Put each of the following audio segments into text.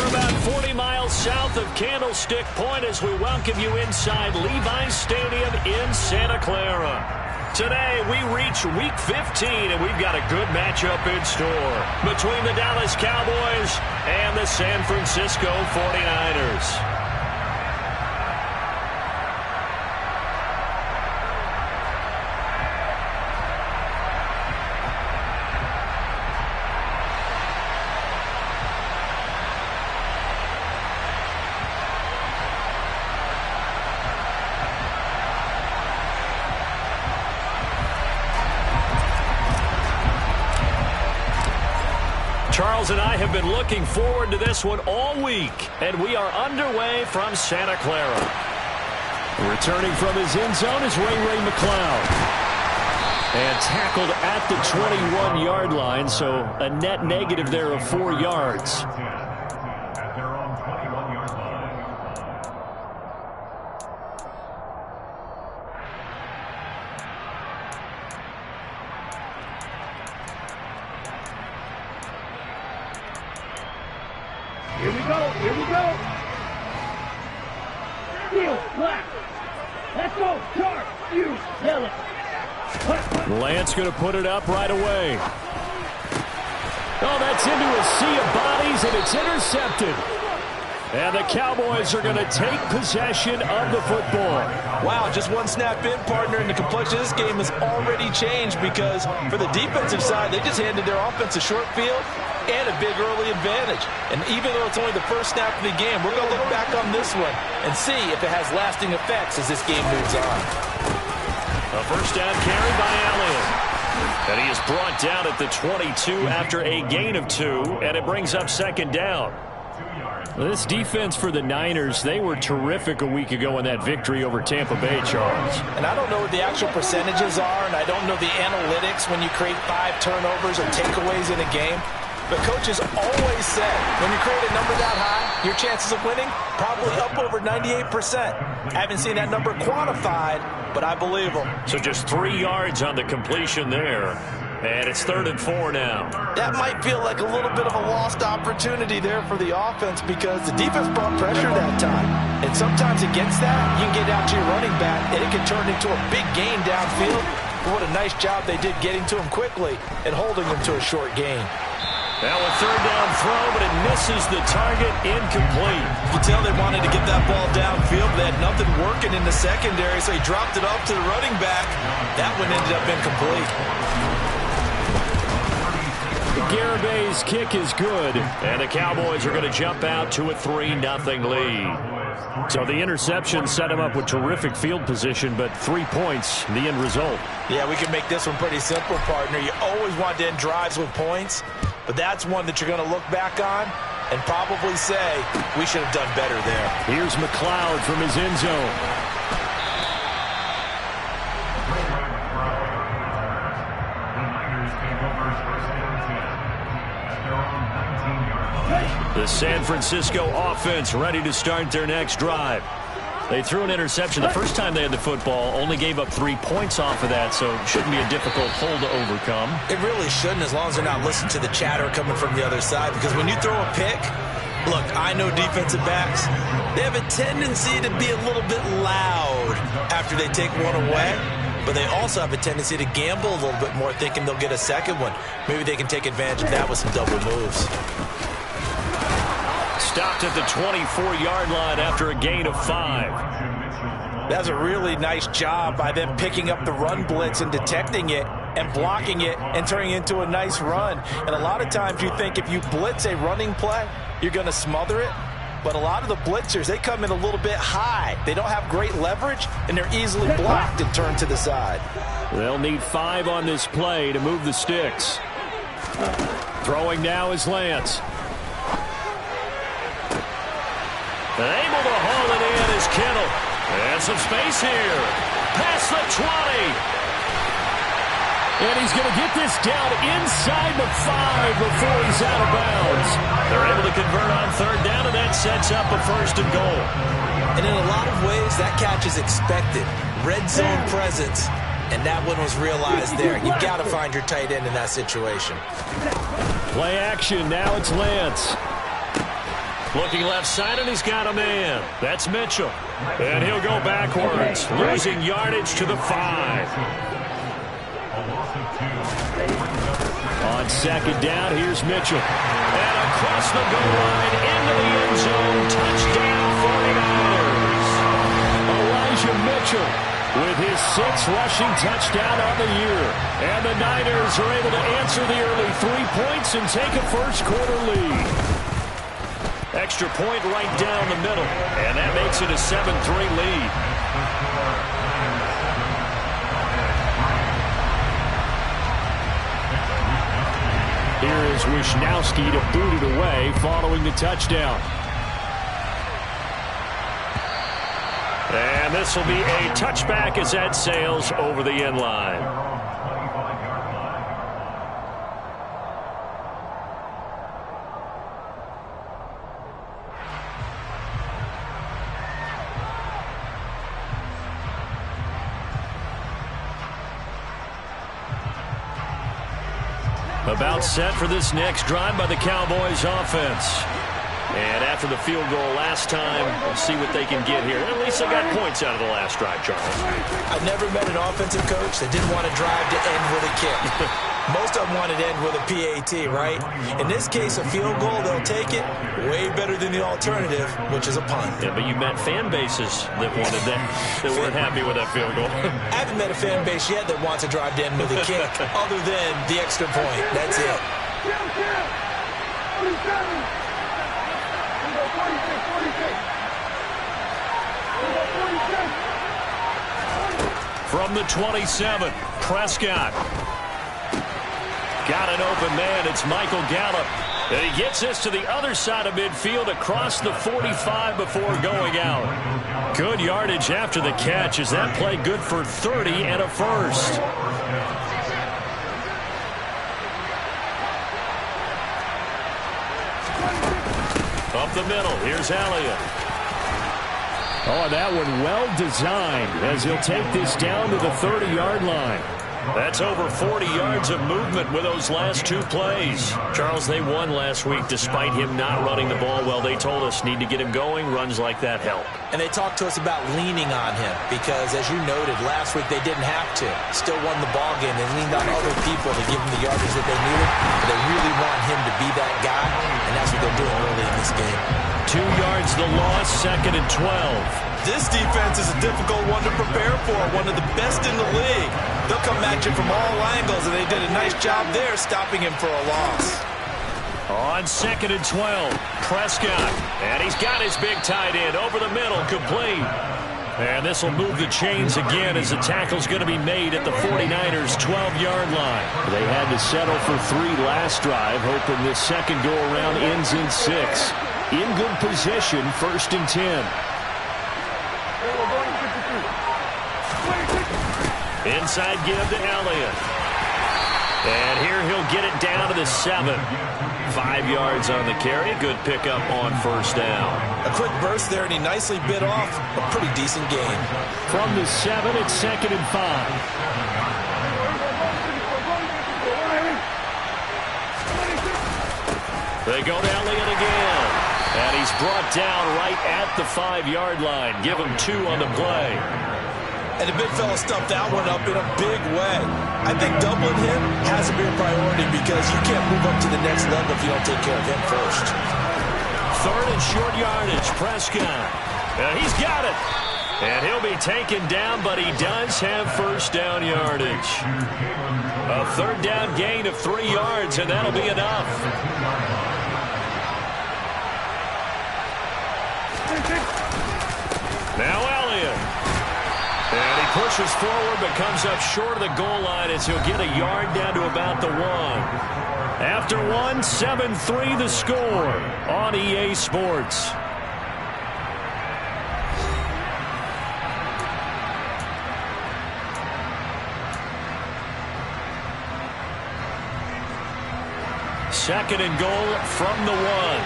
We're about 40 miles south of Candlestick Point as we welcome you inside Levi's Stadium in Santa Clara. Today, we reach Week 15, and we've got a good matchup in store between the Dallas Cowboys and the San Francisco 49ers. Charles and I have been looking forward to this one all week, and we are underway from Santa Clara. Returning from his end zone is Ray McCloud. And tackled at the 21-yard line, so a net negative there of 4 yards. Here we go. Steel, black. Let's go, charge, you, yellow. Lance going to put it up right away. Oh, that's into a sea of bodies, and it's intercepted. And the Cowboys are going to take possession of the football. Wow, just one snap in, partner, and the complexion of this game has already changed because for the defensive side, they just handed their offense a short field and a big early advantage. And even though it's only the first snap of the game, we're going to look back on this one and see if it has lasting effects as this game moves on. A first down carry by Elliott. And he is brought down at the 22 after a gain of 2, and it brings up second down. This defense for the Niners, they were terrific a week ago in that victory over Tampa Bay, Charles. And I don't know what the actual percentages are, and I don't know the analytics when you create 5 turnovers or takeaways in a game. But coaches always said, when you create a number that high, your chances of winning probably up over 98%. I haven't seen that number quantified, but I believe them. So just 3 yards on the completion there. And it's 3rd and 4 now. That might feel like a little bit of a lost opportunity there for the offense because the defense brought pressure that time. And sometimes against that, you can get out to your running back, and it can turn into a big gain downfield. What a nice job they did getting to him quickly and holding him to a short gain. Now a 3rd down throw, but it misses the target, incomplete. You can tell they wanted to get that ball downfield. They had nothing working in the secondary, so he dropped it off to the running back. That one ended up incomplete. Garabay's kick is good, and the Cowboys are going to jump out to a 3-0 lead. So the interception set him up with terrific field position, but 3 points, the end result. Yeah, we can make this one pretty simple, partner. You always want to end drives with points, but that's one that you're going to look back on and probably say, we should have done better there. Here's McCloud from his end zone. The San Francisco offense ready to start their next drive. They threw an interception the first time they had the football, only gave up 3 points off of that, so it shouldn't be a difficult hole to overcome. It really shouldn't, as long as they're not listening to the chatter coming from the other side, because when you throw a pick, look, I know defensive backs, they have a tendency to be a little bit loud after they take one away, but they also have a tendency to gamble a little bit more, thinking they'll get a second one. Maybe they can take advantage of that with some double moves. Stopped at the 24-yard line after a gain of 5. That's a really nice job by them picking up the run blitz and detecting it and blocking it and turning it into a nice run. And a lot of times you think if you blitz a running play, you're going to smother it. But a lot of the blitzers, they come in a little bit high. They don't have great leverage, and they're easily blocked and turned to the side. They'll need 5 on this play to move the sticks. Throwing now is Lance. Able to haul it in is Kittle. And some space here. Past the 20. And he's going to get this down inside the 5 before he's out of bounds. They're able to convert on 3rd down, and that sets up a 1st and goal. And in a lot of ways, that catch is expected. Red zone presence, and that one was realized there. You've got to find your tight end in that situation. Play action. Now it's Lance. Looking left side, and he's got a man. That's Mitchell. And he'll go backwards, losing yardage to the 5. On second down, here's Mitchell. And across the goal line, into the end zone, touchdown 49ers. Elijah Mitchell with his 6th rushing touchdown on the year. And the Niners are able to answer the early 3 points and take a first-quarter lead. Extra point right down the middle, and that makes it a 7-3 lead. Here is Wishnowski to boot it away following the touchdown. And this will be a touchback as that sails over the end line. About set for this next drive by the Cowboys offense. And after the field goal last time, we'll see what they can get here. At least they got points out of the last drive, Charles. I've never met an offensive coach that didn't want to drive to end with a kick. Most of them wanted to end with a PAT, right? In this case, a field goal, they'll take it. Way better than the alternative, which is a punt. Yeah, but you met fan bases that wanted that, that weren't happy with that field goal. I haven't met a fan base yet that wants to drive to end with a kick, other than the extra point. That's it. From the 27, Prescott. Got an open man. It's Michael Gallup. And he gets this to the other side of midfield across the 45 before going out. Good yardage after the catch. Is that play good for 30 and a first? Up the middle. Here's Elliott. Oh, that one well designed as he'll take this down to the 30-yard line. That's over 40 yards of movement with those last 2 plays. Charles, they won last week despite him not running the ball well. They told us need to get him going. Runs like that help. And they talked to us about leaning on him because, as you noted, last week they didn't have to. Still won the ball game. They leaned on other people to give them the yardage that they needed. But they really want him to be that guy, and that's what they're doing early in this game. 2 yards the loss, 2nd and 12. This defense is a difficult one to prepare for, one of the best in the league. They'll come at you from all angles, and they did a nice job there stopping him for a loss. On 2nd and 12, Prescott. And he's got his big tight end over the middle, complete. And this will move the chains again as the tackle's going to be made at the 49ers' 12-yard line. They had to settle for 3 last drive, hoping this second go-around ends in 6. In good position, 1st and 10. Inside give to Elliott. And here he'll get it down to the 7. 5 yards on the carry. Good pickup on 1st down. A quick burst there, and he nicely bit off a pretty decent gain. From the 7, it's 2nd and 5. They go to Elliott again. And he's brought down right at the 5-yard line. Give him 2 on the play. And the big fella stuffed that one up in a big way. I think doubling him has to be a priority because you can't move up to the next level if you don't take care of him first. 3rd and short yardage, Prescott. And he's got it. And he'll be taken down, but he does have 1st down yardage. A 3rd down gain of 3 yards, and that'll be enough. Now Elliott. And he pushes forward but comes up short of the goal line as he'll get a yard down to about the 1. After 1, 7-3 the score on EA Sports. Second and goal from the 1.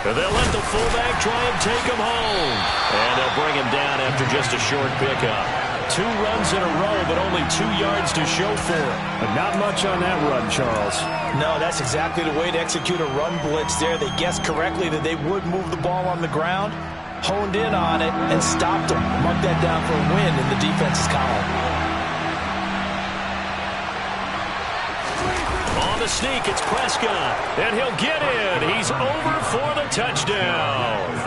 They'll let the fullback try and take him home. And they'll bring him down after just a short pickup. 2 runs in a row, but only 2 yards to show for it. But not much on that run, Charles. No, that's exactly the way to execute a run blitz there. They guessed correctly that they would move the ball on the ground, honed in on it, and stopped them. Mark that down for a win in the defense's column. On the sneak, it's Prescott, and he'll get in. He's over for the touchdown.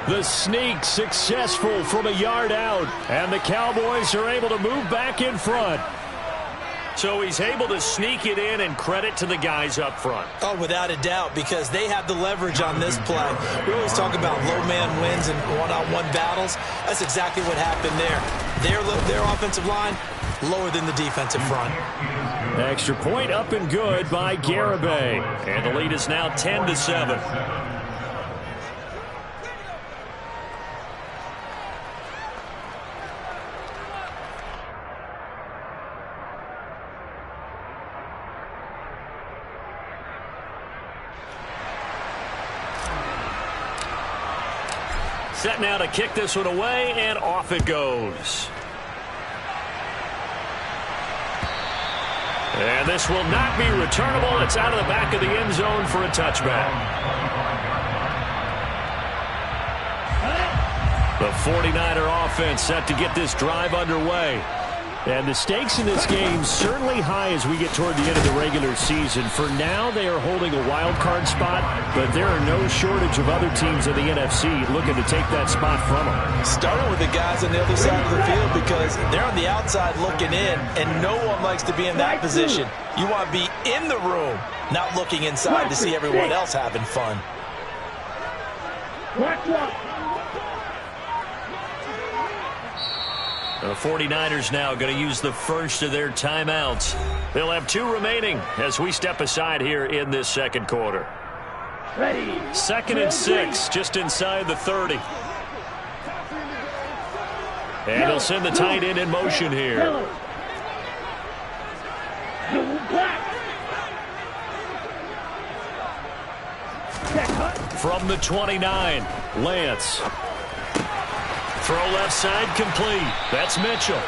The sneak successful from a yard out, and the Cowboys are able to move back in front. So he's able to sneak it in, and credit to the guys up front. Oh, without a doubt, because they have the leverage on this play. We always talk about low man wins and one-on-one battles. That's exactly what happened there. Their offensive line lower than the defensive front. Extra point up and good by Garibay. And the lead is now 10-7. Set now to kick this one away, and off it goes. And this will not be returnable. It's out of the back of the end zone for a touchback. The 49er offense set to get this drive underway. And the stakes in this game certainly high as we get toward the end of the regular season. For now, they are holding a wild card spot, but there are no shortage of other teams in the NFC looking to take that spot from them. Starting with the guys on the other side of the field, because they're on the outside looking in, and no one likes to be in that position. You want to be in the room, not looking inside to see everyone else having fun. The 49ers now going to use the first of their timeouts. They'll have 2 remaining as we step aside here in this second quarter. Ready. 2nd and 6, just inside the 30. And they'll send the tight end in motion here. From the 29, Lance. Throw left side complete. That's Mitchell.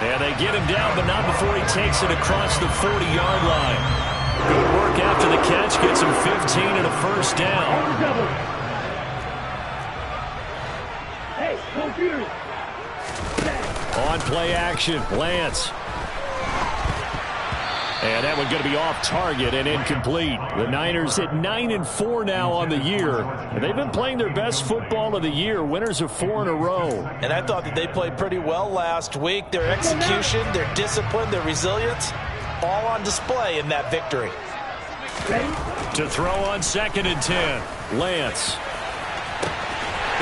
And they get him down, but not before he takes it across the 40-yard line. Good work after the catch. Gets him 15 and a first down. Hey, computer. On play action, Lance. And that one going to be off target and incomplete. The Niners at 9-4 now on the year. And they've been playing their best football of the year. Winners of 4 in a row. And I thought that they played pretty well last week. Their execution, their discipline, their resilience, all on display in that victory. To throw on 2nd and 10, Lance.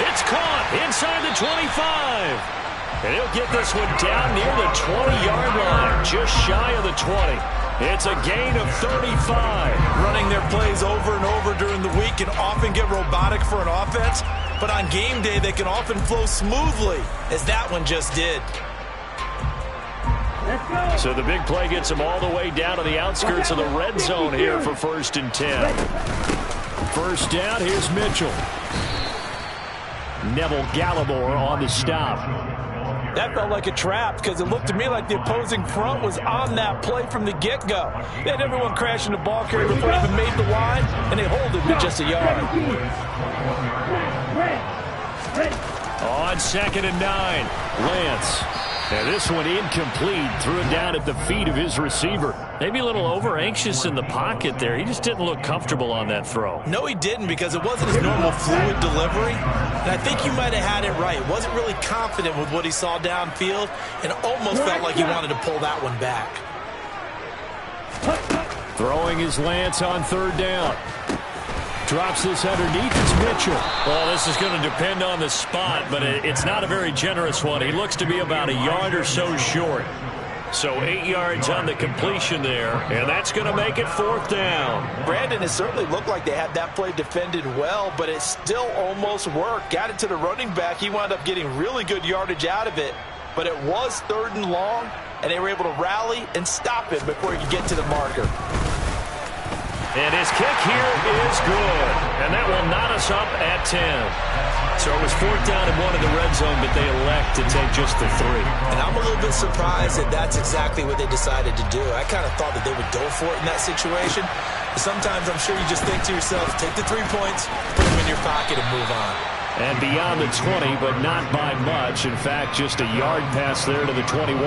It's caught inside the 25. And he'll get this one down near the 20-yard line, just shy of the 20. It's a gain of 35. Running their plays over and over during the week can often get robotic for an offense, but on game day they can often flow smoothly, as that one just did. So the big play gets them all the way down to the outskirts of the red zone here for 1st and 10. First down, here's Mitchell. Neville Gallimore on the stop. That felt like a trap because it looked to me like the opposing front was on that play from the get-go. They had everyone crashing the ball carrier before he even made the line, and they hold it with just a yard. On 2nd and 9, Lance. And this one incomplete. Threw it down at the feet of his receiver. Maybe a little over-anxious in the pocket there. He just didn't look comfortable on that throw. No, he didn't, because it wasn't his normal fluid delivery. And I think you might have had it right. Wasn't really confident with what he saw downfield and almost felt like he wanted to pull that one back. Throwing his Lance on 3rd down. Drops this underneath. It's Mitchell. Well, this is going to depend on the spot, but it's not a very generous one. He looks to be about a yard or so short. So 8 yards on the completion there, and that's going to make it 4th down. Brandon, it certainly looked like they had that play defended well, but it still almost worked. Got it to the running back. He wound up getting really good yardage out of it, but it was 3rd and long, and they were able to rally and stop him before he could get to the marker. And his kick here is good. And that will knot us up at 10. So it was 4th down and 1 in the red zone, but they elect to take just the 3. And I'm a little bit surprised that that's exactly what they decided to do. I kind of thought that they would go for it in that situation. But sometimes I'm sure you just think to yourself, take the 3 points, put them in your pocket, and move on. And beyond the 20, but not by much. In fact, just a yard pass there to the 21.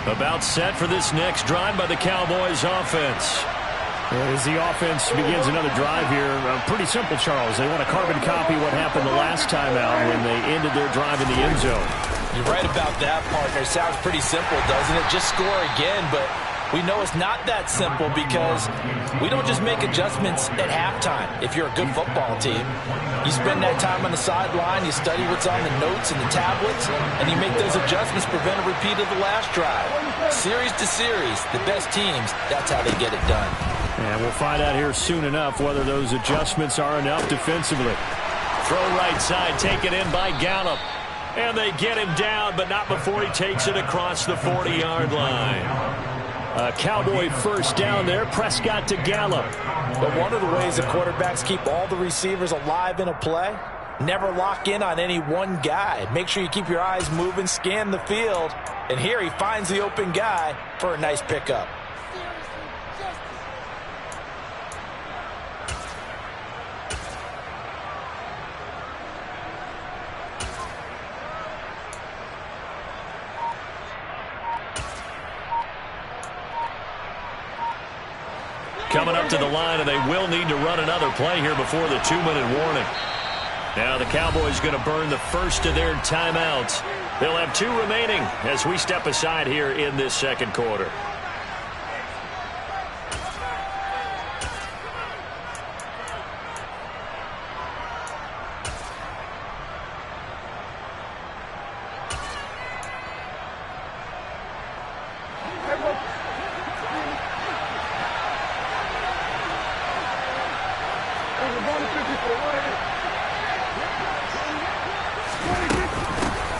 About set for this next drive by the Cowboys offense. As the offense begins another drive here, pretty simple, Charles. They want to carbon copy what happened the last time out when they ended their drive in the end zone. You're right about that, partner. Sounds pretty simple, doesn't it? Just score again, but we know it's not that simple because we don't just make adjustments at halftime. If you're a good football team, you spend that time on the sideline, you study what's on the notes and the tablets, and you make those adjustments, prevent a repeat of the last drive. Series to series, the best teams, that's how they get it done. And we'll find out here soon enough whether those adjustments are enough defensively. Throw right side, taken in by Gallup. And they get him down, but not before he takes it across the 40-yard line. A Cowboy first down there. Prescott to Gallup. But one of the ways the quarterbacks keep all the receivers alive in a play, never lock in on any one guy. Make sure you keep your eyes moving, scan the field. And here he finds the open guy for a nice pickup. Coming up to the line, and they will need to run another play here before the 2-minute warning. Now the Cowboys going to burn the first of their timeouts. They'll have 2 remaining as we step aside here in this second quarter.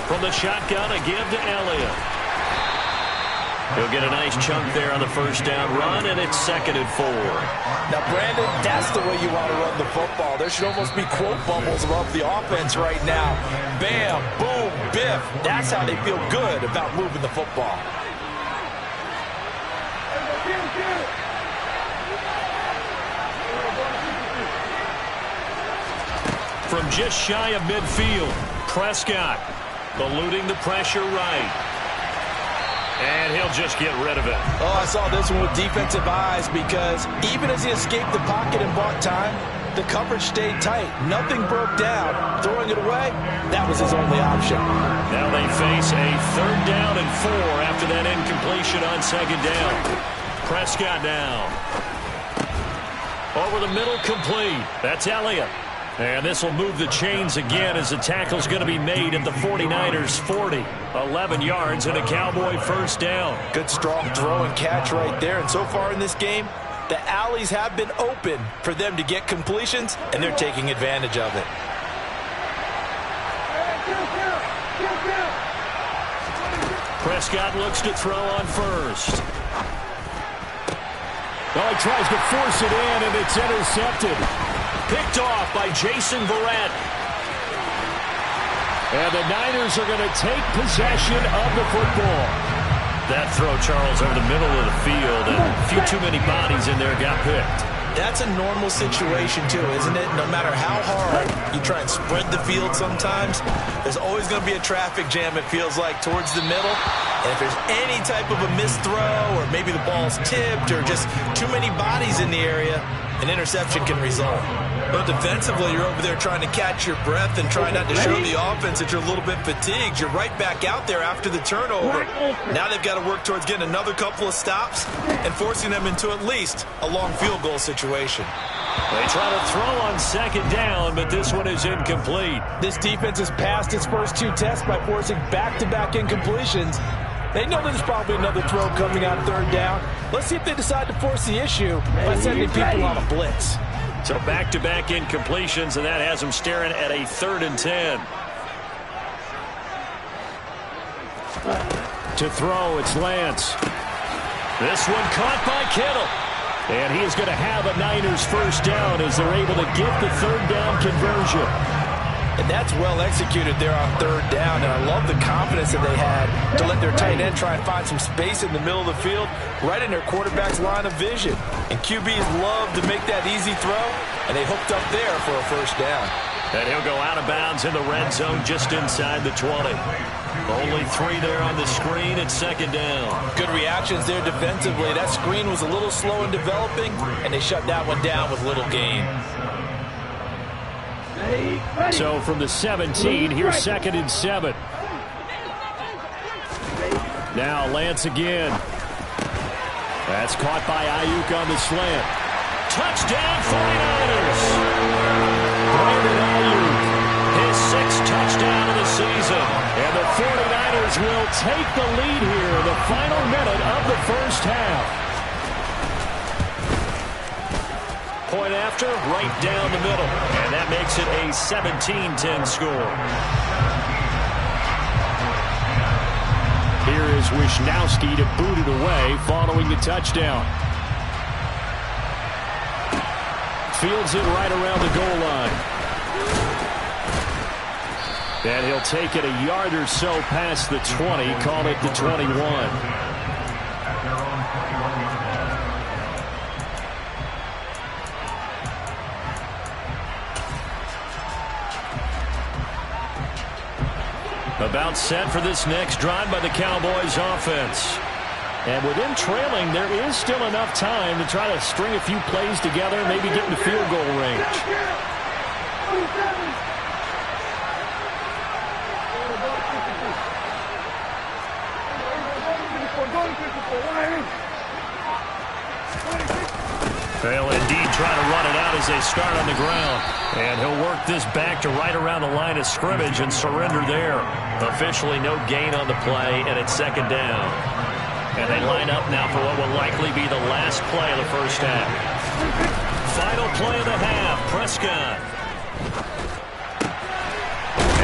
From the shotgun, a give to Elliott. He'll get a nice chunk there on the first down run, and it's 2nd and 4. Now, Brandon, that's the way you want to run the football. There should almost be quote bubbles above the offense right now. Bam, boom, biff. That's how they feel good about moving the football. From just shy of midfield, Prescott eluding the pressure right. And he'll just get rid of it. Oh, I saw this one with defensive eyes because even as he escaped the pocket and bought time, the coverage stayed tight. Nothing broke down. Throwing it away, that was his only option. Now they face a 3rd down and 4 after that incompletion on 2nd down. Prescott now. Over the middle, complete. That's Elliott. And this will move the chains again as the tackle's going to be made at the 49ers 40. 11 yards and a Cowboy first down. Good strong throw and catch right there. And so far in this game, the alleys have been open for them to get completions, and they're taking advantage of it. Prescott looks to throw on first. Oh, he tries to force it in, and it's intercepted. Picked off by Jason Verrett. And the Niners are going to take possession of the football. That throw, Charles, over the middle of the field, and a few too many bodies in there got picked. That's a normal situation, too, isn't it? No matter how hard you try and spread the field sometimes, there's always going to be a traffic jam, it feels like, towards the middle. And if there's any type of a missed throw, or maybe the ball's tipped, or just too many bodies in the area, an interception can result. But defensively, you're over there trying to catch your breath and try not to show the offense that you're a little bit fatigued. You're right back out there after the turnover. Now they've got to work towards getting another couple of stops and forcing them into at least a long field goal situation. They try to throw on 2nd down, but this one is incomplete. This defense has passed its first 2 tests by forcing back-to-back incompletions. They know there's probably another throw coming on 3rd down. Let's see if they decide to force the issue by sending people on a blitz. So back-to-back incompletions, and that has them staring at a 3rd and 10. To throw, it's Lance. This one caught by Kittle. And he is going to have a Niners first down as they're able to get the third down conversion. And that's well executed there on third down. And I love the confidence that they had to let their tight end try and find some space in the middle of the field, right in their quarterback's line of vision. And QBs love to make that easy throw, and they hooked up there for a first down. And he'll go out of bounds in the red zone just inside the 20. Only 3 there on the screen at second down. Good reactions there defensively. That screen was a little slow in developing, and they shut that one down with little gain. So from the 17, here's 2nd and 7. Now Lance again. That's caught by Ayuk on the slant. Touchdown 49ers! Brandon Ayuk, his 6th touchdown of the season. And the 49ers will take the lead here in the final minute of the first half. Point after, right down the middle. And that makes it a 17-10 score. Here is Wisnowski to boot it away following the touchdown. Fields it right around the goal line. And he'll take it a yard or so past the 20, call it the 21. About set for this next drive by the Cowboys offense. And with them trailing, there is still enough time to try to string a few plays together, maybe get into field goal range. They'll indeed try to run it out as they start on the ground. And he'll work this back to right around the line of scrimmage and surrender there. Officially no gain on the play, and it's second down. And they line up now for what will likely be the last play of the first half. Final play of the half, Prescott.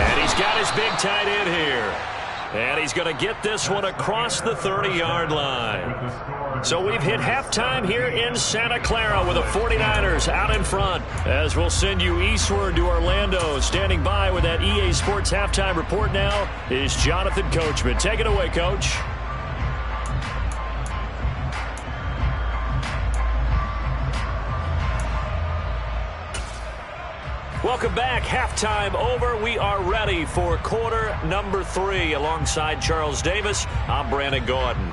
And he's got his big tight end here. And he's going to get this one across the 30-yard line. So we've hit halftime here in Santa Clara with the 49ers out in front. As we'll send you eastward to Orlando. Standing by with that EA Sports halftime report now is Jonathan Coachman. Take it away, Coach. Welcome back. Halftime over. We are ready for quarter number 3. Alongside Charles Davis, I'm Brandon Gordon.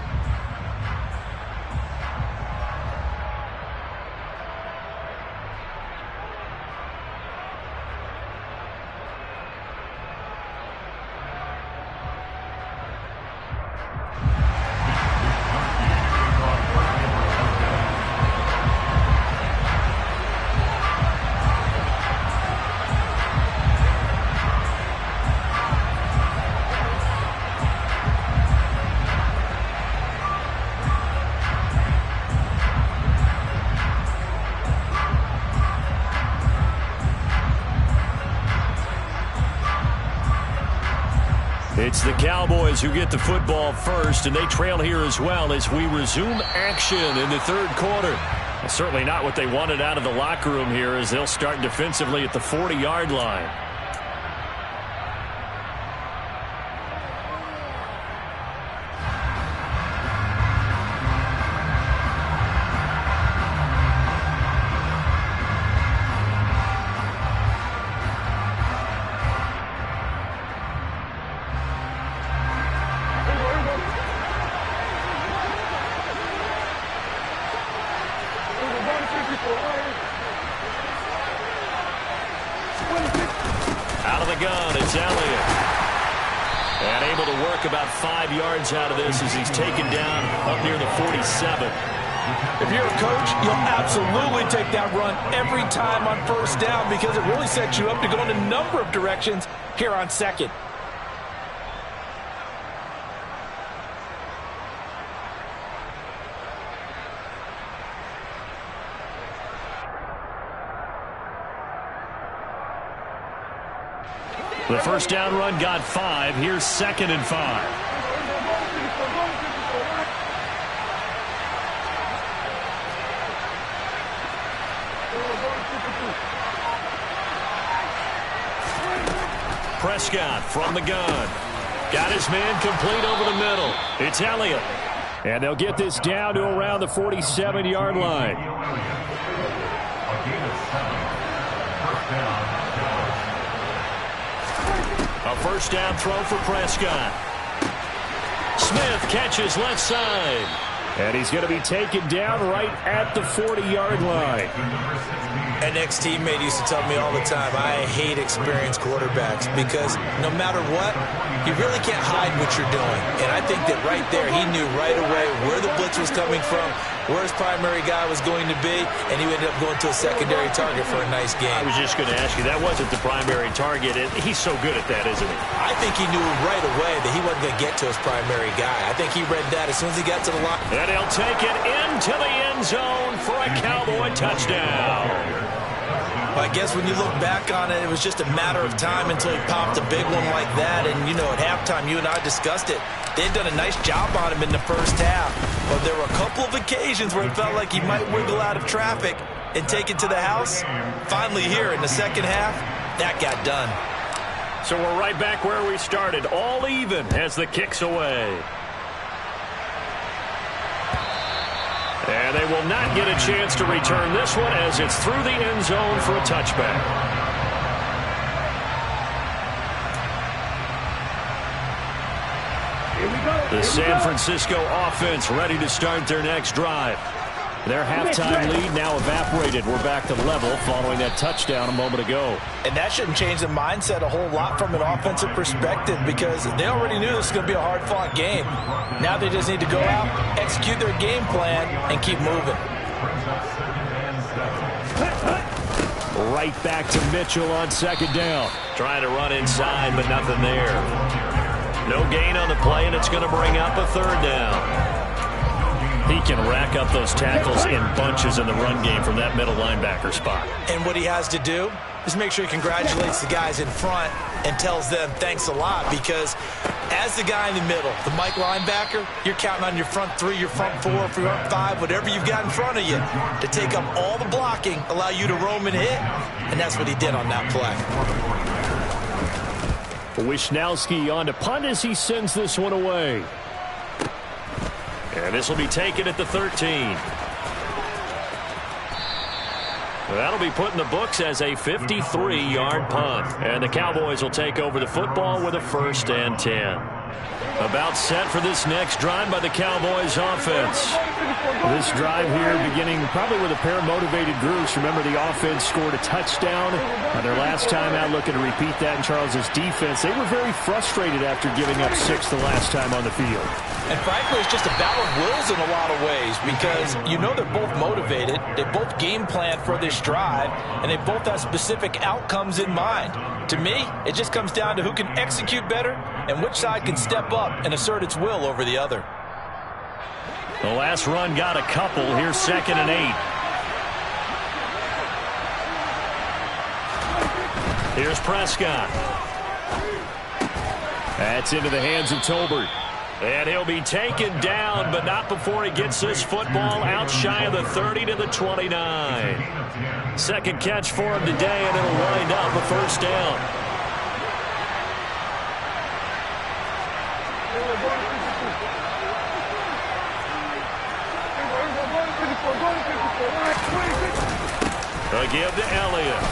It's the Cowboys who get the football first, and they trail here as well as we resume action in the third quarter. Certainly not what they wanted out of the locker room here as they'll start defensively at the 40-yard line. Out of the gun, it's Elliott. And able to work about 5 yards out of this as he's taken down up near the 47. If you're a coach, you'll absolutely take that run every time on first down because it really sets you up to go in a number of directions here on second. The first down run got 5. Here's 2nd and 5. Prescott from the gun. Got his man complete over the middle. It's Elliott. And they'll get this down to around the 47-yard line. A first down throw for Prescott. Smith catches left side. And he's going to be taken down right at the 40-yard line. An ex-teammate used to tell me all the time, I hate experienced quarterbacks because no matter what, you really can't hide what you're doing. And I think that right there, he knew right away where the blitz was coming from, where his primary guy was going to be, and he ended up going to a secondary target for a nice game. I was just going to ask you, that wasn't the primary target, and he's so good at that, isn't he? I think he knew right away that he wasn't going to get to his primary guy. I think he read that as soon as he got to the line. And he'll take it into the end zone for a Cowboy touchdown. I guess when you look back on it, it was just a matter of time until he popped a big one like that. And, you know, at halftime, you and I discussed it. They had done a nice job on him in the first half. But there were a couple of occasions where it felt like he might wiggle out of traffic and take it to the house. Finally here in the second half, that got done. So we're right back where we started, all even as the kick's away. And they will not get a chance to return this one as it's through the end zone for a touchback. The San Francisco offense ready to start their next drive. Their halftime lead now evaporated. We're back to level following that touchdown a moment ago. And that shouldn't change the mindset a whole lot from an offensive perspective because they already knew this was going to be a hard-fought game. Now they just need to go out, execute their game plan, and keep moving. Right back to Mitchell on second down. Trying to run inside, but nothing there. No gain on the play, and it's going to bring up a third down. He can rack up those tackles in bunches in the run game from that middle linebacker spot. And what he has to do is make sure he congratulates the guys in front and tells them thanks a lot because as the guy in the middle, the Mike linebacker, you're counting on your front three, your front four, front five, whatever you've got in front of you to take up all the blocking, allow you to roam and hit, and that's what he did on that play. Wisnowski on to punt as he sends this one away. And this will be taken at the 13. That'll be put in the books as a 53-yard punt. And the Cowboys will take over the football with a 1st and 10. About set for this next drive by the Cowboys offense. This drive here beginning probably with a pair of motivated groups. Remember, the offense scored a touchdown their last time out, looking to repeat that in Charles's defense. They were very frustrated after giving up 6 the last time on the field. And frankly, it's just a battle of wills in a lot of ways because you know they're both motivated, they both game plan for this drive, and they both have specific outcomes in mind. To me, it just comes down to who can execute better and which side can step up and assert its will over the other. The last run got a couple. Here's 2nd and 8. Here's Prescott. That's into the hands of Tolbert. And he'll be taken down, but not before he gets this football out shy of the 30 to the 29. Second catch for him today, and it'll wind up a 1st down. A give to Elliott.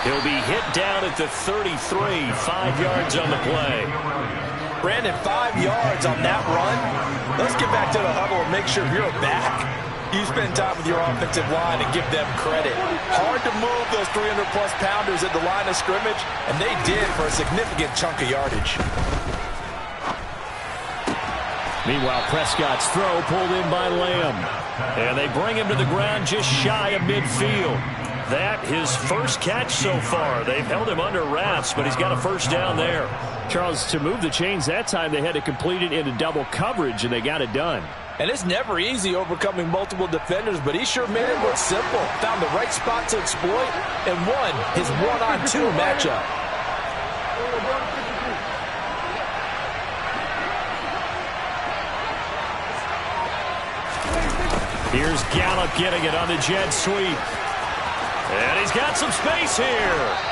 He'll be hit down at the 33, 5 yards on the play. Brandon, 5 yards on that run. Let's get back to the huddle and make sure you're back. You spend time with your offensive line and give them credit. Hard to move those 300-plus pounders at the line of scrimmage, and they did for a significant chunk of yardage. Meanwhile, Prescott's throw pulled in by Lamb. And they bring him to the ground just shy of midfield. That his first catch so far. They've held him under wraps, but he's got a 1st down there. Charles, to move the chains that time, they had to complete it into double coverage, and they got it done. And it's never easy overcoming multiple defenders, but he sure made it look simple. Found the right spot to exploit and won his 1-on-2 matchup. Here's Gallup getting it on the jet sweep. And he's got some space here.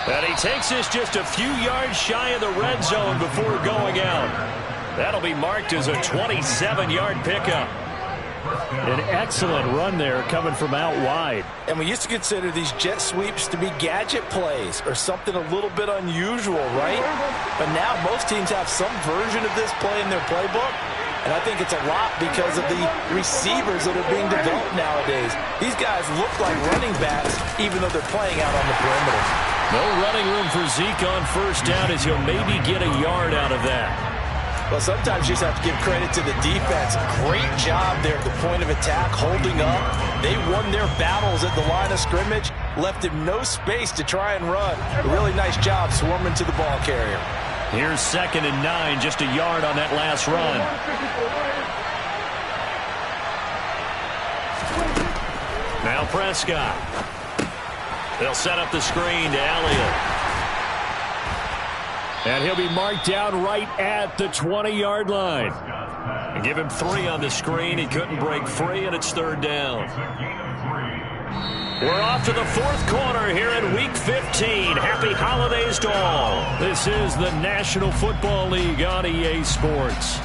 And he takes this just a few yards shy of the red zone before going out. That'll be marked as a 27-yard pickup. An excellent run there coming from out wide. And we used to consider these jet sweeps to be gadget plays or something a little bit unusual, right? But now most teams have some version of this play in their playbook. And I think it's a lot because of the receivers that are being developed nowadays. These guys look like running backs even though they're playing out on the perimeter. No running room for Zeke on first down as he'll maybe get a yard out of that. Well, sometimes you just have to give credit to the defense. Great job there at the point of attack, holding up. They won their battles at the line of scrimmage, left him no space to try and run. A really nice job swarming to the ball carrier. Here's 2nd and 9, just a yard on that last run. Now Prescott. They'll set up the screen to Elliott. And he'll be marked down right at the 20-yard line. And give him 3 on the screen. He couldn't break free, and it's 3rd down. We're off to the 4th quarter here in Week 15. Happy holidays to all. This is the National Football League on EA Sports.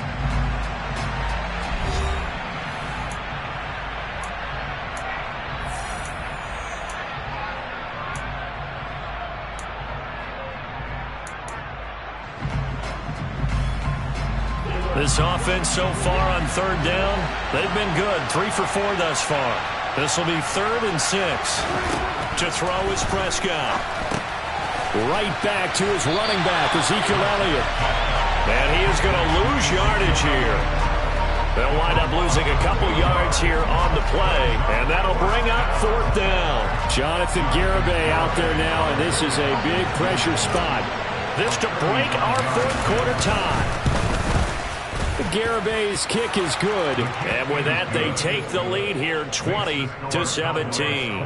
This offense so far on 3rd down, they've been good. 3 for 4 thus far. This will be 3rd and 6. To throw is Prescott. Right back to his running back, Ezekiel Elliott. And he is going to lose yardage here. They'll wind up losing a couple yards here on the play, and that'll bring up 4th down. Jonathan Garibay out there now, and this is a big pressure spot. This to break our 4th quarter tie. Garibay's kick is good. And with that, they take the lead here 20-17.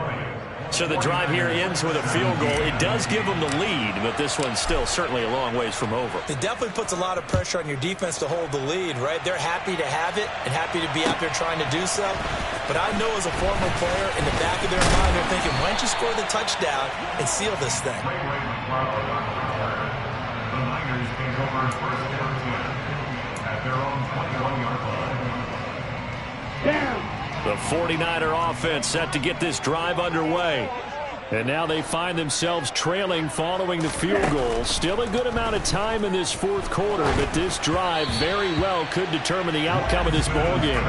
So the drive here ends with a field goal. It does give them the lead, but this one's still certainly a long ways from over. It definitely puts a lot of pressure on your defense to hold the lead, right? They're happy to have it and happy to be out there trying to do so. But I know as a former player, in the back of their mind, they're thinking, why don't you score the touchdown and seal this thing? The 49er offense set to get this drive underway. And now they find themselves trailing following the field goal. Still a good amount of time in this 4th quarter, but this drive very well could determine the outcome of this ballgame.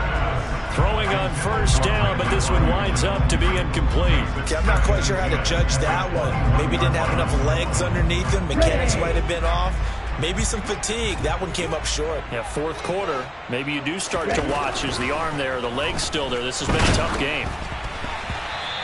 Throwing on 1st down, but this one winds up to be incomplete. Okay, I'm not quite sure how to judge that one. Maybe didn't have enough legs underneath him. Mechanics might have been off. Maybe some fatigue. That one came up short. Yeah, 4th quarter. Maybe you do start to watch as the arm there, the leg's still there. This has been a tough game.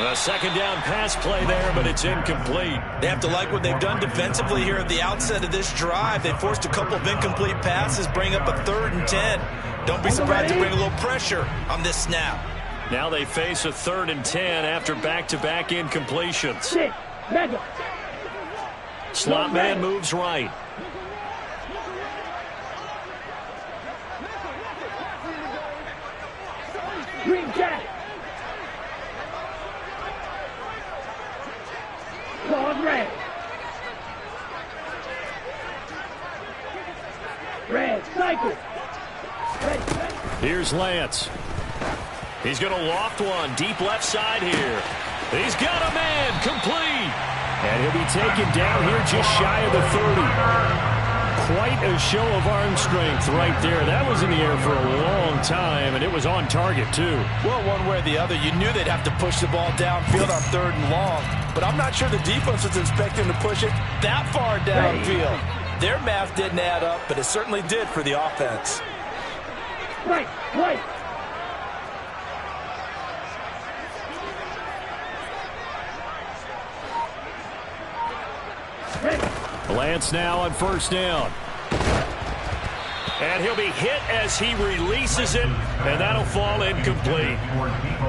A 2nd down pass play there, but it's incomplete. They have to like what they've done defensively here at the outset of this drive. They forced a couple of incomplete passes, bring up a 3rd and 10. Don't be surprised to bring a little pressure on this snap. Now they face a 3rd and 10 after back-to-back incompletions. Slot man moves right. Green jacket. Claws red. Red, cycle. Ready. Here's Lance. He's going to loft one deep left side here. He's got a man complete. And he'll be taken down here just shy of the 30. Quite a show of arm strength right there. That was in the air for a long time, and it was on target, too. Well, one way or the other, you knew they'd have to push the ball downfield on 3rd and long. But I'm not sure the defense was expecting to push it that far downfield. Their math didn't add up, but it certainly did for the offense. Right. Lance now on 1st down. And he'll be hit as he releases it, and that'll fall incomplete.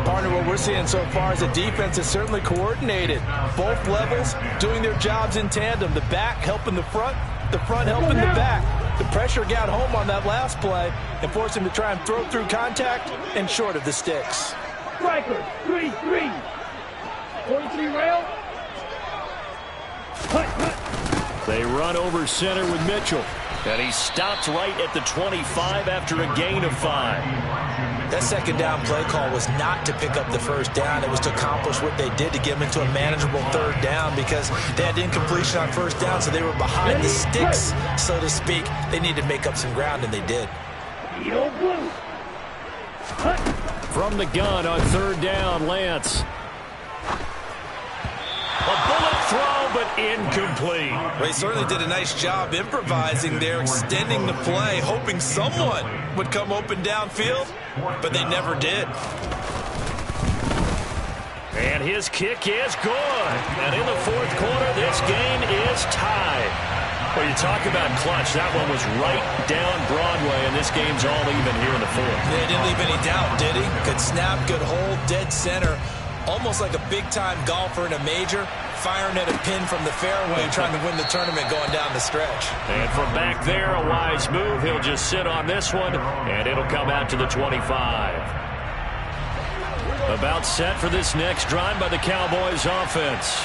Partner, what we're seeing so far is the defense is certainly coordinated. Both levels doing their jobs in tandem. The back helping the front helping the back. The pressure got home on that last play and forced him to try and throw through contact and short of the sticks. Striker, 3-3. 43 rail. They run over center with Mitchell. And he stopped right at the 25 after a gain of 5. That second down play call was not to pick up the first down. It was to accomplish what they did to get them into a manageable third down because they had incompletion on first down, so they were behind the sticks, so to speak. They needed to make up some ground, and they did. From the gun on third down, Lance. A bullet throw, but incomplete. Well, he certainly did a nice job improvising there, extending the play, hoping someone would come open downfield, but they never did. And his kick is good. And in the fourth quarter, this game is tied. Well, you talk about clutch. That one was right down Broadway, and this game's all even here in the fourth. Yeah, didn't leave any doubt, did he? Good snap, good hold, dead center. Almost like a big-time golfer in a major, firing at a pin from the fairway, trying to win the tournament going down the stretch. And from back there, a wise move. He'll just sit on this one, and it'll come out to the 25. About set for this next drive by the Cowboys offense.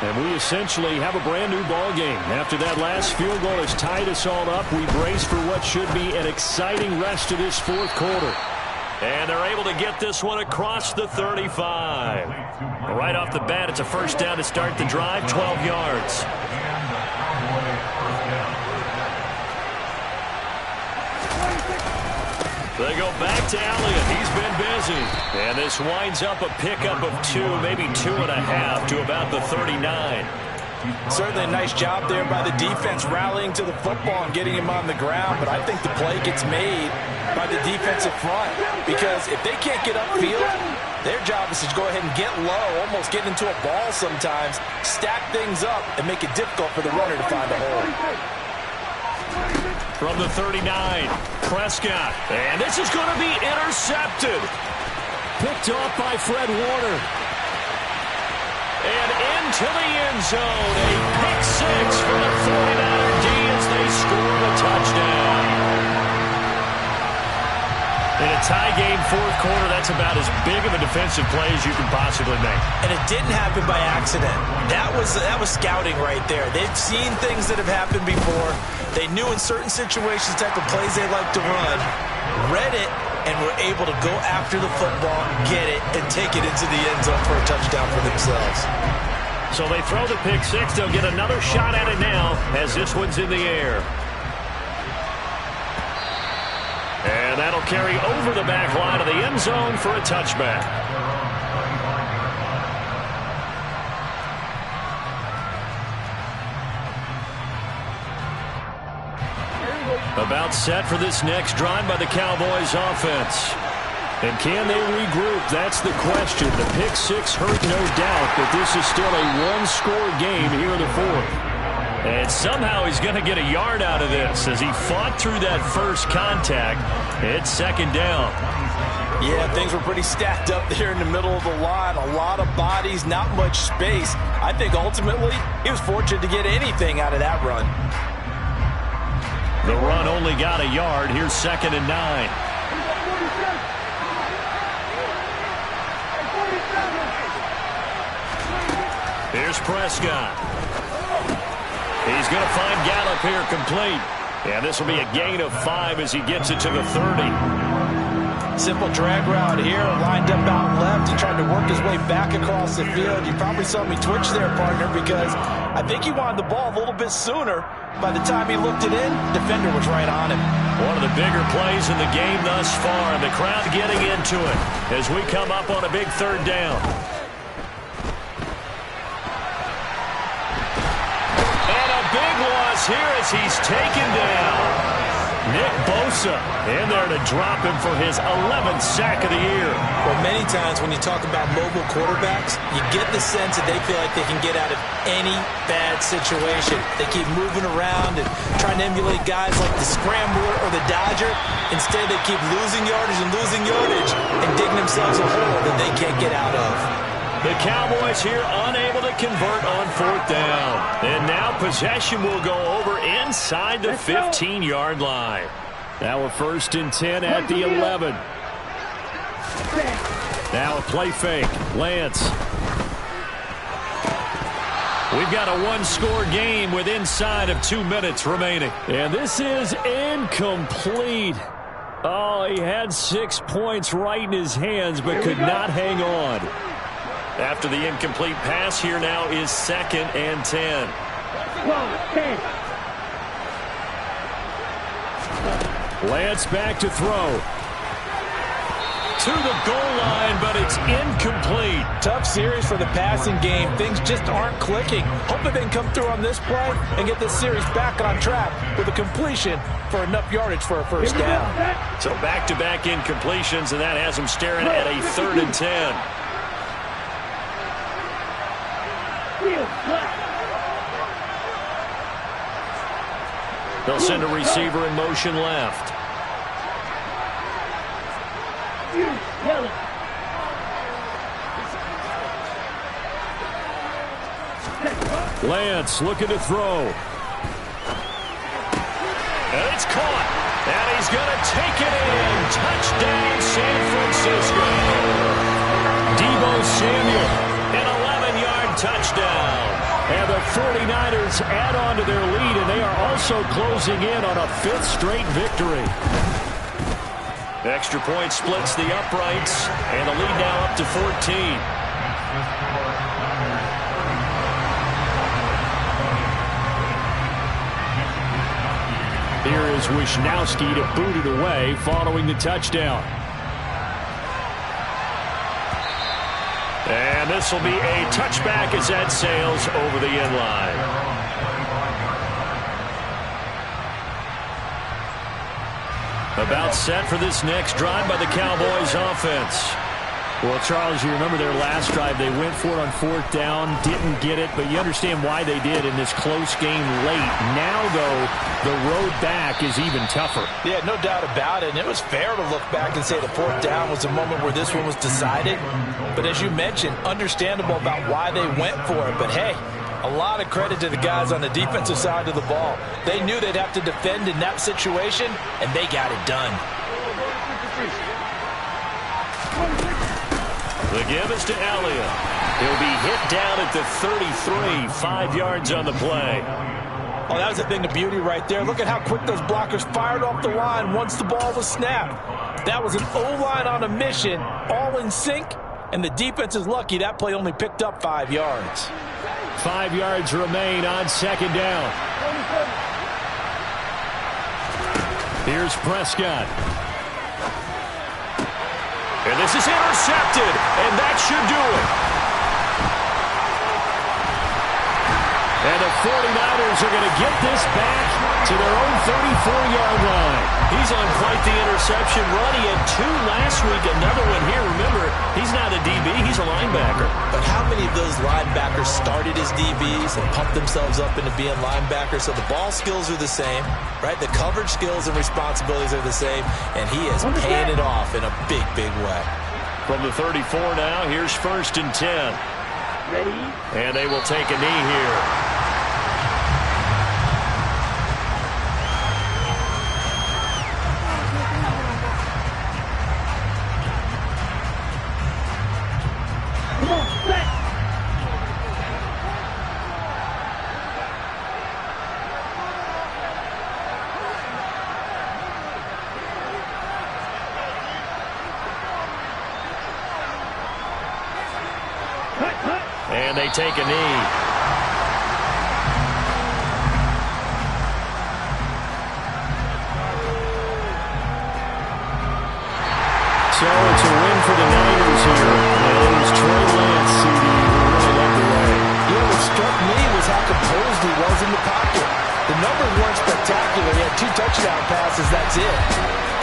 And we essentially have a brand-new ball game. After that last field goal has tied us all up, we brace for what should be an exciting rest of this fourth quarter. And they're able to get this one across the 35. Right off the bat, it's a first down to start the drive, 12 yards. They go back to Elliott. He's been busy. And this winds up a pickup of 2, maybe 2.5 to about the 39. Certainly a nice job there by the defense rallying to the football and getting him on the ground, but I think the play gets made by the defensive front because if they can't get upfield, their job is to go ahead and get low, almost get into a ball sometimes, stack things up, and make it difficult for the runner to find a hole. From the 39, Prescott. And this is going to be intercepted. Picked off by Fred Warner. And into the end zone. A pick 6 for the 49er D as they score the touchdown. In a tie game fourth quarter, that's about as big of a defensive play as you can possibly make. And it didn't happen by accident. That was scouting right there. They've seen things that have happened before. They knew in certain situations the type of plays they like to run, read it, and were able to go after the football, get it, and take it into the end zone for a touchdown for themselves. So they throw the pick 6. They'll get another shot at it now as this one's in the air. And that'll carry over the back line of the end zone for a touchback. About set for this next drive by the Cowboys offense. And can they regroup? That's the question. The pick 6 hurt, no doubt, but this is still a one-score game here in the fourth. And somehow he's going to get a yard out of this as he fought through that first contact. It's second down. Yeah, things were pretty stacked up there in the middle of the line. A lot of bodies, not much space. I think ultimately he was fortunate to get anything out of that run. The run only got a yard. Here's 2nd and 9. Here's Prescott. He's going to find Gallup here complete. And this will be a gain of 5 as he gets it to the 30. Simple drag route here, lined up out left. He tried to work his way back across the field. You probably saw me twitch there, partner, because I think he wanted the ball a little bit sooner. By the time he looked it in, defender was right on him. One of the bigger plays in the game thus far, and the crowd getting into it as we come up on a big third down. And a big loss here as he's taken down. Nick Bosa in there to drop him for his 11th sack of the year. Well, many times when you talk about mobile quarterbacks, you get the sense that they feel like they can get out of any bad situation. They keep moving around and trying to emulate guys like the Scrambler or the Dodger. Instead, they keep losing yardage and digging themselves a hole that they can't get out of. The Cowboys here unable to convert on fourth down. And now possession will go over inside the 15-yard line. Now we're 1st and 10 at the 11. Now a play fake. Lance. We've got a one-score game with inside of 2 minutes remaining. And this is incomplete. Oh, he had 6 points right in his hands, but could not hang on. After the incomplete pass, here now is 2nd and 10. 10. Lance back to throw. To the goal line, but it's incomplete. Tough series for the passing game. Things just aren't clicking. Hoping they can come through on this play and get this series back on track with a completion for enough yardage for a first down. So back-to-back incompletions, and that has them staring at a 3rd and 10. They'll send a receiver in motion left. Lance looking to throw. And it's caught. And he's going to take it in. Touchdown, San Francisco. Deebo Samuel, an 11-yard touchdown. And the 49ers add on to their lead, and they are also closing in on a 5th straight victory. Extra point splits the uprights, and the lead now up to 14. Here is Wisnowski to boot it away following the touchdown. And this will be a touchback as that sails over the end line. About set for this next drive by the Cowboys offense. Well, Charles, you remember their last drive. They went for it on 4th down, didn't get it, but you understand why they did in this close game late. Now, though, the road back is even tougher. Yeah, no doubt about it. And it was fair to look back and say the 4th down was the moment where this one was decided. But as you mentioned, understandable about why they went for it. But, hey, a lot of credit to the guys on the defensive side of the ball. They knew they'd have to defend in that situation, and they got it done. The give is to Elliott. He'll be hit down at the 33, 5 yards on the play. Oh, that was a thing of beauty right there. Look at how quick those blockers fired off the line once the ball was snapped. That was an O-line on a mission, all in sync, and the defense is lucky that play only picked up 5 yards. 5 yards remain on 2nd down. Here's Prescott. And this is intercepted, and that should do it. And the 49ers are going to get this back to their own 34-yard line. He's on quite the interception run. He had 2 last week, another one here. Remember, he's not a DB, he's a linebacker. But how many of those linebackers started as DBs and pumped themselves up into being linebackers? So the ball skills are the same, right? The coverage skills and responsibilities are the same, and he is paying it off in a big, big way. From the 34 now, here's 1st and 10. Ready? And they will take a knee here. And they take a knee. So it's a win for the Niners here. And it was Trey Lance, CD, who really led the way. Yeah, what struck me was how composed he was in the pocket. The numbers weren't spectacular. He had 2 touchdown passes, that's it.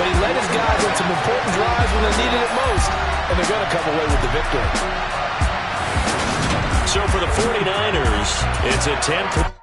But he led his guys on some important drives when they needed it most. And they're going to come away with the victory. So for the 49ers, it's a 10-point